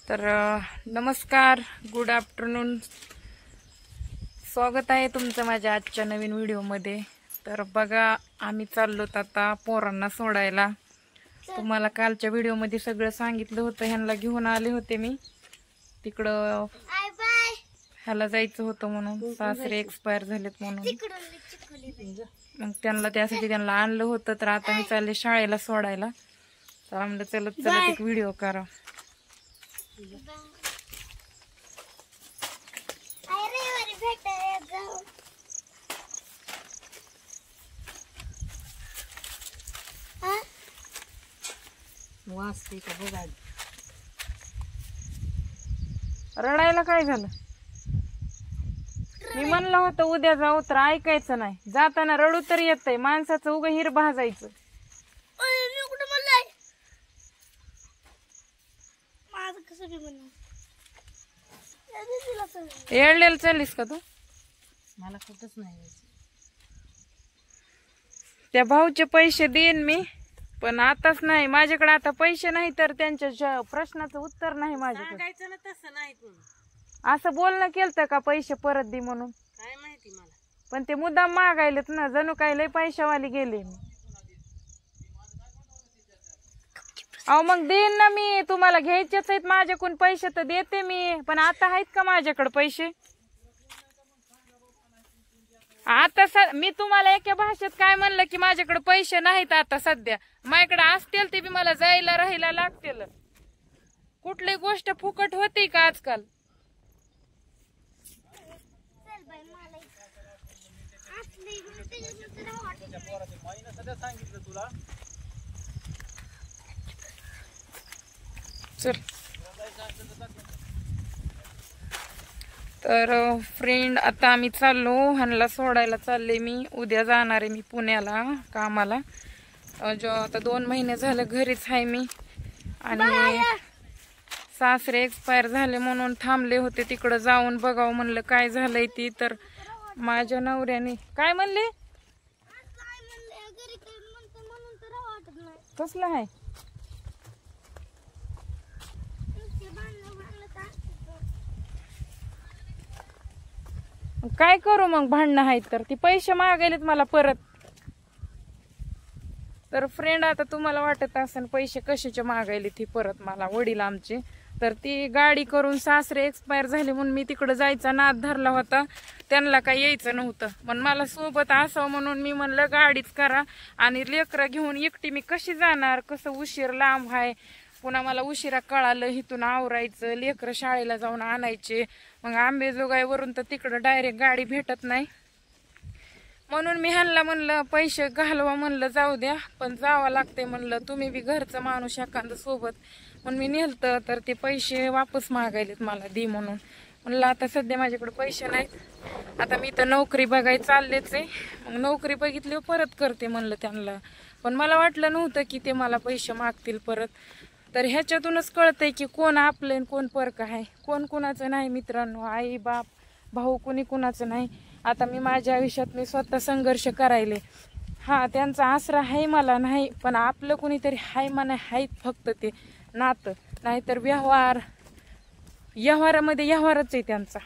तर नमस्कार, good afternoon. स्वागत आहे तुमचं माझ्या आजच्या नवीन व्हिडिओमध्ये. तर बघा, आम्ही चाललो आता पोरांना सोडायला. तुम्हाला कालच्या व्हिडिओमध्ये सगळं सांगितलं होतं. ह्यांना घेऊन आले होते मी तिकडं. ह्याला जायचं होतं म्हणून, सासरे एक्सपायर झालेत म्हणून. मग त्यासाठी त्यांना आणलं होतं. तर आता मी चालले शाळेला सोडायला. तर आम्हाला चलत एक व्हिडिओ करा. वाचते का बघा. रडायला काय झालं? मी म्हणलं होतं उद्या जाऊ, तर ऐकायचं नाही. जाताना रडू तर येतंय. माणसाचं उगा हिर भाजायचं. येळलेलं चाललीस का तू? मला कुठंच नाही यायचं. त्या भाऊचे पैसे देईन मी, पण आताच नाही. माझ्याकडे आता पैसे नाही, तर त्यांच्या प्रश्नाचं उत्तर नाही माझ्याकडे. सांगायचं ना तसं नाही. असं बोलणं केलं का पैसे परत दे म्हणून? काय माहिती मला. पण ते मुद्दाम मागायलेत ना, जणू काय लय पैशावाली गेले मी. अहो मग देईन ना मी. तुम्हाला घ्यायचेच आहेत माझ्याकडून पैसे, तर देते मी. पण आता आहेत का माझ्याकडे पैसे? आता मी तुम्हाला एका भाषेत काय म्हणलं की माझ्याकडे पैसे नाहीत आता सध्या. माझ्याकडे असतील ते बी मला जायला राहायला लागतील. कुठली गोष्ट फुकट होती का आजकाल? चल. तर फ्रेंड, आता आम्ही चाललो. ह्यांना सोडायला चालले मी. उद्या जाणार आहे मी पुण्याला कामाला. आता 2 महिने झाले घरीच आहे मी. आणि सासरे एक्सपायर झाले म्हणून थांबले होते. तिकडं जाऊन बघावं म्हणलं काय झालंय ती. तर माझ्या नवऱ्याने काय म्हणले? कसलं आहे? काय करू मग? भांडणं आहेत तर ती पैसे मागायलेत मला परत. तर फ्रेंड, आता तुम्हाला वाटत असेल पैसे कशाचे मागायले ती परत मला, वडील आमचे. तर ती गाडी करून सासरे एक्सपायर झाले म्हणून मी तिकडे जायचा नाद धरला होता. त्यांना काही यायचं नव्हतं, पण मला सोबत असावं म्हणून मी म्हणलं गाडीच करा. आणि लेकरं घेऊन एकटी मी कशी जाणार? कसं उशीर लांब आहे. पुन्हा मला उशिरा कळालं इथून आवरायचं, लेकरं शाळेला जाऊन आणायचे. मग आंबेजोगाईवरून तर तिकडं डायरेक्ट गाडी भेटत नाही. म्हणून मी ह्यांना म्हणलं पैसे घालवा म्हणलं, जाऊ द्या पण जावं लागते म्हणलं. तुम्ही बी घरचं माणूस एखादं सोबत. म्हणून मी नेलतं. तर ते पैसे वापस मागायलेत मला दे म्हणून. म्हणलं आता सध्या माझ्याकडे पैसे नाहीत. आता मी तर नोकरी बघायला चाललेच आहे. मग नोकरी बघितली परत करते म्हणलं त्यांना. पण मला वाटलं नव्हतं की ते मला पैसे मागतील परत. तर ह्याच्यातूनच कळतंय की कोण आपलं आणि कोण परक आहे. कोण कुणाचं नाही मित्रांनो. आई बाप भाऊ कोणी कुणाचं नाही. आता मी माझ्या आयुष्यात मी स्वतः संघर्ष करायले. हा, त्यांचा आसरा आहे मला नाही, पण आपलं कोणीतरी हाय म्हणा आहेत फक्त ते नातं. नाहीतर व्यवहारामध्ये व्यवहारच आहे त्यांचा.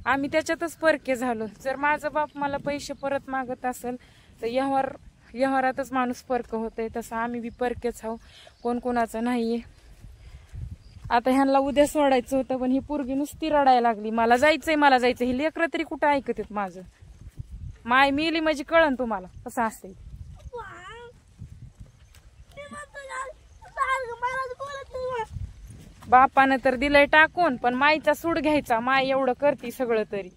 आम्ही त्याच्यातच परके झालो. जर माझा बाप मला पैसे परत मागत असेल तर व्यवहारातच माणूस परक होतंय. तसं आम्ही बी परकेच आहो, कोण कोणाचं नाहीये. आता ह्यांना उद्या सोडायचं होतं, पण ही पोरगी नुसती रडायला लागली. मला जायचंय. ही लेकरं तरी कुठं ऐकत आहेत माझं? माय मिली म्हणजे कळन तुम्हाला कसं असते. बापानं तर दिलंय टाकून, पण माईचा सूड घ्यायचा. माय एवढं करते सगळं, तरी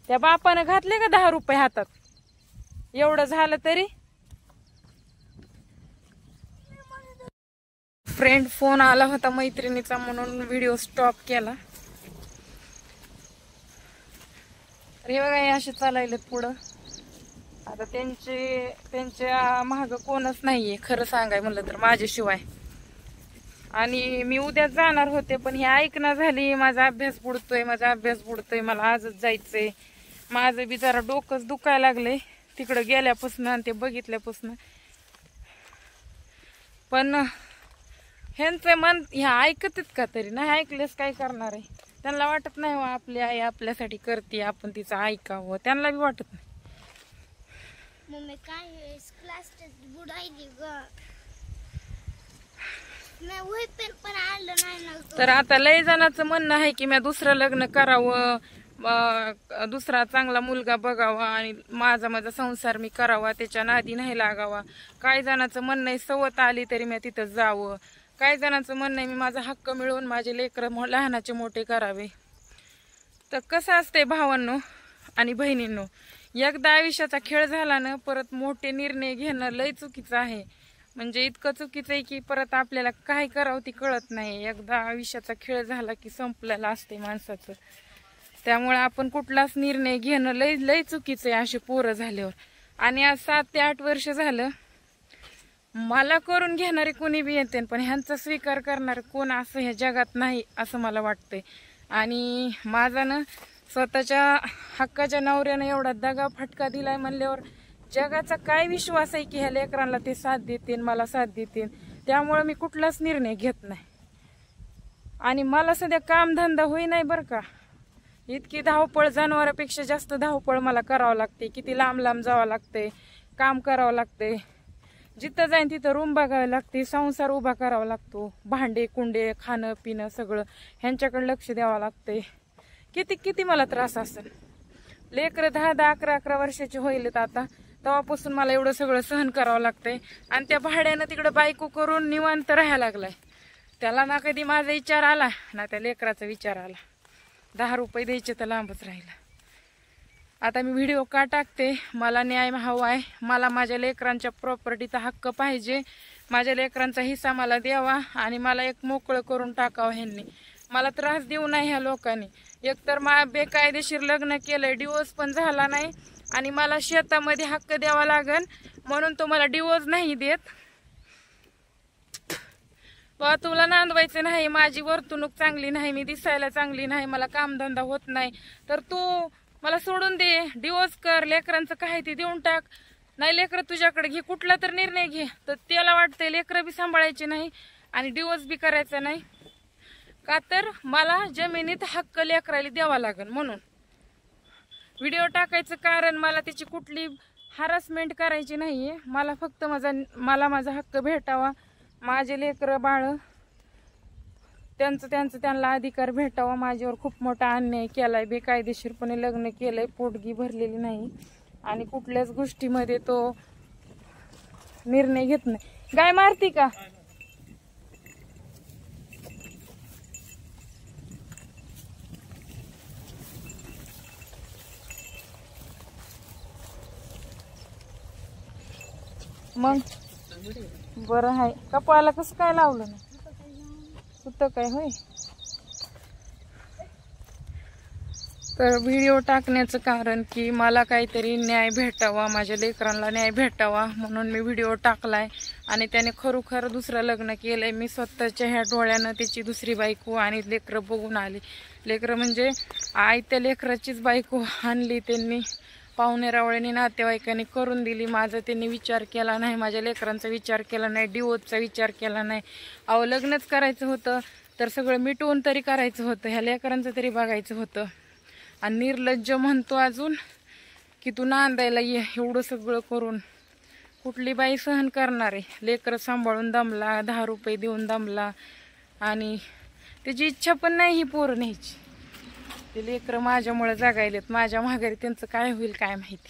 त्या बापानं घातले का 10 रुपये हातात? एवढं झालं तरी. फ्रेंड, फोन आला होता मैत्रिणीचा म्हणून व्हिडिओ स्टॉप केला. हे बघा, हे असे चालायलेत पुढं. आता त्यांच्या माग कोणच नाहीये खरं सांगाय म्हणलं तर माझ्याशिवाय. आणि मी उद्या जाणार होते, पण हे ऐकणं झाली. माझा अभ्यास बुडतोय, मला आजच जायचंय. माझं बी जरा डोकंच दुखायला लागलंय तिकडं गेल्यापासून आणि ते बघितल्यापासून. पण ह्यांचं मन ह्या ऐकतात का तरी? नाही ऐकलेस काय करणार आहे? त्यांना वाटत नाही हो आपली आई आपल्यासाठी करते, आपण तिचं ऐकावं, त्यांना बी वाटत नाही. मम्मी काय क्लास टेस्ट बुडायली ग, मी वही पेन पण आणलं नाही ना. तर आता लय जणांचं म्हणणं आहे की मी दुसरं लग्न करावं, दुसरा चांगला मुलगा बघावा आणि माझा संसार मी करावा, त्याच्या नादी नाही लागावा. काही जणांचं म्हणणं आहे सवत आली तरी मी तिथं जावं. काही जणांचं म्हणणं आहे मी माझा हक्क मिळवून माझे लेकरं लहानाचे मोठे करावे. तर कसं असतंय भावांनो आणि बहिणींनो, एकदा आयुष्याचा खेळ झाला ना परत मोठे निर्णय घेणं लय चुकीचं आहे. म्हणजे इतकं चुकीचं आहे की परत आपल्याला काय करावं ती कळत नाही. एकदा आयुष्याचा खेळ झाला की संपलेला असते माणसाचं. त्यामुळे आपण कुठलाच निर्णय घेणं लय लय चुकीचं आहे असे पोरं झाल्यावर. आणि आज 7 ते 8 वर्ष झालं मला करून घेणारे कोणी बी येते, पण ह्यांचा स्वीकार करणार कोण असं ह्या जगात नाही असं मला वाटतंय. आणि माझा ना स्वतःच्या हक्काच्या नवऱ्यानं एवढा दगा फटका दिलाय म्हणल्यावर जगाचा काय विश्वास आहे की ह्या लेकरांना ते साथ देतील, मला साथ देतील. त्यामुळे मी कुठलाच निर्णय घेत नाही. आणि मला सध्या कामधंदा होई नाही बरं का. इतकी धावपळ, जनावरापेक्षा जास्त धावपळ मला करावं लागते. किती लांब लांब जावं लागते, काम करावं लागते, जिथं जाईन तिथं रूम बघावी लागते, संसार उभा करावा लागतो, भांडे कुंडे खाणं पिणं सगळं ह्यांच्याकडे लक्ष द्यावं लागते. किती किती मला त्रास असेल. लेकरं 10-10, 11-11 वर्षाचे होईलेत आता, तेव्हापासून मला एवढं सगळं सहन करावं लागतंय. आणि त्या भाड्यानं तिकडे बायको करून निवांत राहायला लागलाय. त्याला ना कधी माझा विचार आला ना त्या लेकराचा विचार आला. 10 रुपये द्यायचे तर लांबच राहिला. आता मी व्हिडिओ का टाकते, मला न्याय हवा आहे. मला माझ्या लेकरांच्या प्रॉपर्टीचा हक्क पाहिजे. माझ्या लेकरांचा हिस्सा मला द्यावा आणि मला एक मोकळं करून टाकावं ह्यांनी. मला त्रास देऊ नये ह्या लोकांनी. एकतर बेकायदेशीर लग्न केलंय, डिवोर्स पण झाला नाही आणि मला शेतामध्ये हक्क द्यावा लागन म्हणून तो मला डिवोर्स नाही देत. तुला नांदवायचं नाही, माझी वर्तणूक चांगली नाही, मी दिसायला चांगली नाही, मला कामधंदा होत नाही, तर तू मला सोडून दे, डिवोर्स कर, लेकरांचं काय ते देऊन टाक. नाही लेकरं तुझ्याकडे घे, कुठला तर निर्णय घे. तर त्याला वाटतंय लेकरं बी सांभाळायची नाही आणि डिवोर्स बी करायचा नाही का, तर मला जमिनीत हक्क लेकराला द्यावा लागेल. म्हणून व्हिडिओ टाकायचं कारण मला त्याची कुठली हॅरासमेंट करायची नाहीये. मला फक्त माझा हक्क भेटावा. माझे लेकरं बाळ त्यांना अधिकार भेटावा. माझ्यावर खूप मोठा अन्याय केलाय, बेकायदेशीरपणे लग्न केलंय, पोटगी भरलेली नाही आणि कुठल्याच गोष्टीमध्ये तो निर्णय घेत नाही. गाय मारती का? मग बरं आहे. कपाळाला कसं काय लावलं ना? सुत काय होय. तर व्हिडिओ टाकण्याचं कारण की मला काहीतरी न्याय भेटावा, माझ्या लेकरांना न्याय भेटावा म्हणून मी व्हिडिओ टाकलाय. आणि त्याने खरोखर दुसरं लग्न केलंय. मी स्वतःच्या ह्या डोळ्यानं त्याची दुसरी बायको आणि लेकरं बघून आली. लेकरं म्हणजे आई त्या लेकराचीच बायको आणली त्यांनी, पाहुणेरावळ्यांनी नातेवाईकांनी करून दिली. माझा त्यांनी विचार केला नाही, माझ्या लेकरांचा विचार केला नाही, डिवोर्सचा विचार केला नाही. अहो लग्नच करायचं होतं तर सगळं मिटवून तरी करायचं होतं, ह्या लेकरांचं तरी बघायचं होतं. आणि निर्लज्ज म्हणतो अजून की तू नांदायला ये, एवढं सगळं करून कुठली बाई सहन करणार आहे. लेकरं सांभाळून दमला, 10 रुपये देऊन दमला आणि त्याची इच्छा पण नाही ही पोरं न्यायची. ते लेकरं माझ्यामुळे जगायलेत, माझ्या माघारी त्यांचं काय होईल काय माहिती.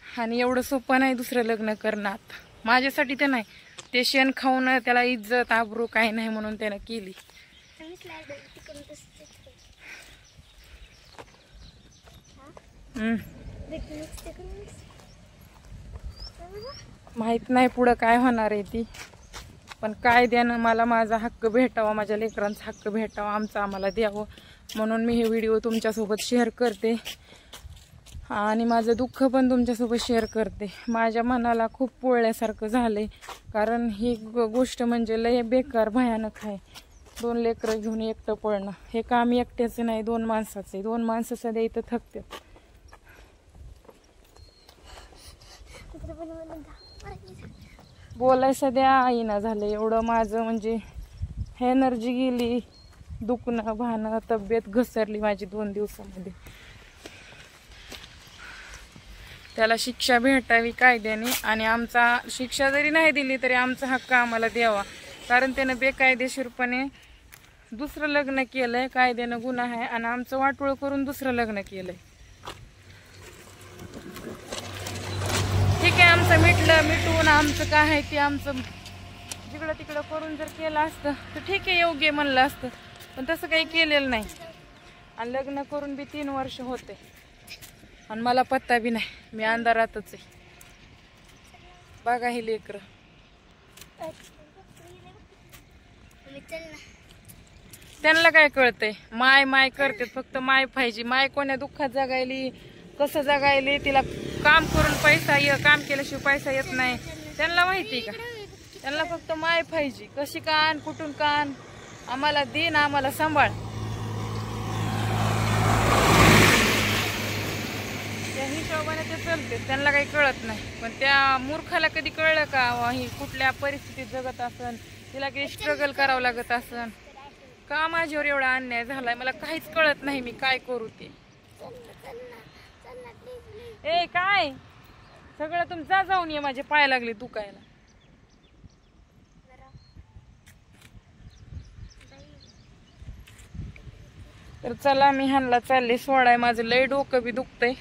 आणि एवढं सोपं नाही दुसरं लग्न करणं. आता माझ्यासाठी ते नाही, ते शेण खाऊन त्याला इज्जत आबरू काही नाही म्हणून त्यानं केली. माहित नाही पुढं काय होणार आहे ती, पण कायद्यानं मला माझा हक्क भेटावा, माझ्या लेकरांचा हक्क भेटावा, आमचं आम्हाला द्यावं म्हणून मी हे व्हिडिओ तुमच्यासोबत शेअर करते. आणि माझं दुःख पण तुमच्यासोबत शेअर करते. माझ्या मनाला खूप पोळल्यासारखं झालंय, कारण ही गोष्ट म्हणजे लय बेकार भयानक आहे. 2 लेकरं घेऊन एकटं पळणं हे काम एकट्याचं नाही, 2 माणसाचं आहे. 2 माणसं सध्या इथं थकतात. बोलाय सध्या येईना झालं. एवढं माझं म्हणजे एनर्जी गेली, दुखणं भाणं, तब्येत घसरली माझी 2 दिवसामध्ये. त्याला शिक्षा भेटावी कायद्याने, आणि आमचा शिक्षा जरी नाही दिली तरी आमचा हक्क आम्हाला द्यावा. कारण त्यानं बेकायदेशीरपणे दुसरं लग्न केलंय, कायद्यानं गुन्हा आहे, आणि आमचं वाटोळ करून दुसरं लग्न केलंय. ठीक आहे, आमचं मिटून आमचं काय आहे ते आमचं जिकडं तिकडं करून जर केलं असतं तर ठीक आहे, योग्य म्हणलं असतं. पण तसं काही केलेलं नाही. आणि लग्न करून बी 3 वर्ष होते आणि मला पत्ता बी नाही. मी अंधारातच आहे. बघा ही लेकरं. त्यांना काय कळतंय? माय माय करते, फक्त माय पाहिजे. माय कोण्या दुःखात जगायली, कसं जगायली, तिला काम करून पैसा काम केल्याशिवाय पैसा येत नाही. त्यांना माहिती का? त्यांना फक्त माय पाहिजे. कशी कान, कुठून कान, आम्हाला दिन, आम्हाला सांभाळ. त्या हिशोबाने ते चालते. त्यांना काही कळत नाही. पण त्या मूर्खाला कधी कळलं का ही कुठल्या परिस्थितीत जगत असन, तिला काही स्ट्रगल करावं लागत असन का? माझ्यावर एवढा अन्याय झालाय, मला काहीच कळत नाही. मी काय करू ते. ए काय सगळं तुमचा जाऊन ये, माझे पाय लागले दुखायला. तर चला, मी ह्यांना चालले सोडाय. माझं लय डोकं बी दुखतंय.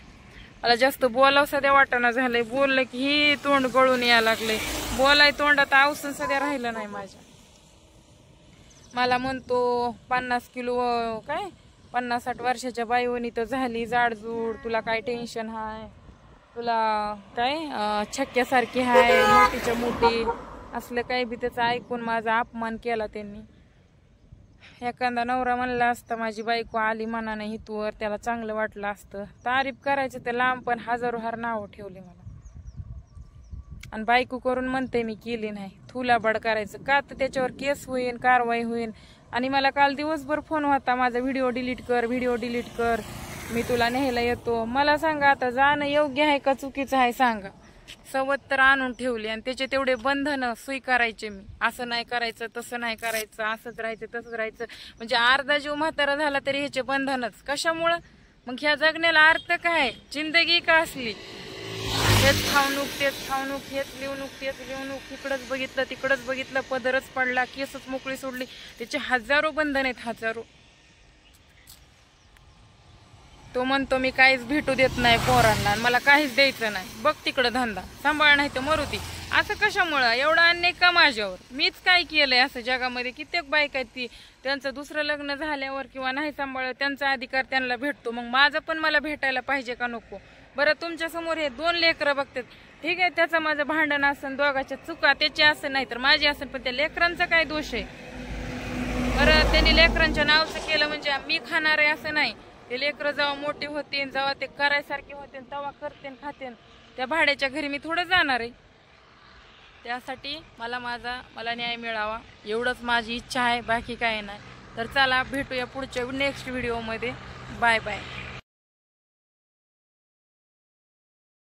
मला जास्त बोलावं सध्या वाटणं झालंय. बोललं की ही तोंड गळून यायला लागले. बोलाय तोंडात अवसन सध्या राहिलं नाही माझ्या. मला म्हणतो 50 किलो काय 50-60 वर्षाच्या बाईवणी तर झाली जाडजूड, तुला काय टेन्शन हाय, तुला काय छक्क्यासारखी हाय, मोठीच्या मोठी, असलं काही बी. त्याचं ऐकून माझा अपमान केला त्यांनी. एखादा नवरा म्हणला असता माझी बायको आली मनाने हितवर, त्याला चांगलं वाटलं असतं. तारीफ करायचं ते लांब, पण हजारोहार नाव ठेवले मला. आणि बायको करून म्हणते मी केली नाही. थुलाबड करायचं का? तर त्याच्यावर केस होईल, कारवाई होईल. आणि मला काल दिवसभर फोन होता, माझा व्हिडिओ डिलीट कर, व्हिडिओ डिलीट कर, मी तुला न्यायला येतो. मला सांगा आता, जाणं योग्य आहे का चुकीचं आहे सांगा. सवत तर आणून ठेवली आणि त्याचे तेवढे बंधन स्वीकारायचे मी. असं नाही करायचं, तसं नाही करायचं, असंच राहायचं, तसंच राहायचं. म्हणजे अर्धा जीव म्हातारा झाला तरी ह्याचे बंधनच. कशामुळं? मग ह्या जगण्याला अर्थ काय? जिंदगी का असली? हेच खावणूक, तेच खावणूक, हेच लिवणूक, तेच लिवणूक, इकडंच बघितलं, तिकडंच बघितलं, पदरच पडला, केसच मोकळी सोडली. त्याचे हजारो बंधन आहेत, हजारो. तो म्हणतो मी काहीच भेटू देत नाही पोरांना, मला काहीच द्यायचं नाही. बघ तिकडं धंदा सांभाळ, नाही तर मरुती. असं कशामुळं? एवढा अन्याय का माझ्यावर? मीच काय केलंय असं? जगामध्ये कित्येक बायका आहेत ती त्यांचं दुसरं लग्न झाल्यावर किंवा नाही सांभाळ, त्यांचा अधिकार त्यांना भेटतो. मग माझं पण मला भेटायला पाहिजे का नको? बरं, तुमच्या समोर हे 2 लेकरं बघतात, ठीक आहे, त्याचं माझं भांडण असन, दोघाच्या चुका त्याची असं नाही तर माझी असन, पण त्या लेकरांचा काय दोष आहे? बरं, त्यांनी लेकरांच्या नावचं केलं म्हणजे मी खाणार आहे असं नाही. ते लेकरं जेव्हा मोठे होते, जेव्हा ते करायसारखे होते, तेव्हा करते खाते. त्या भाड्याच्या घरी मी थोडं जाणार आहे. त्यासाठी मला न्याय मिळावा एवढंच माझी इच्छा आहे, बाकी काय नाही. तर चला, भेटूया पुढच्या नेक्स्ट व्हिडिओमध्ये. Bye bye.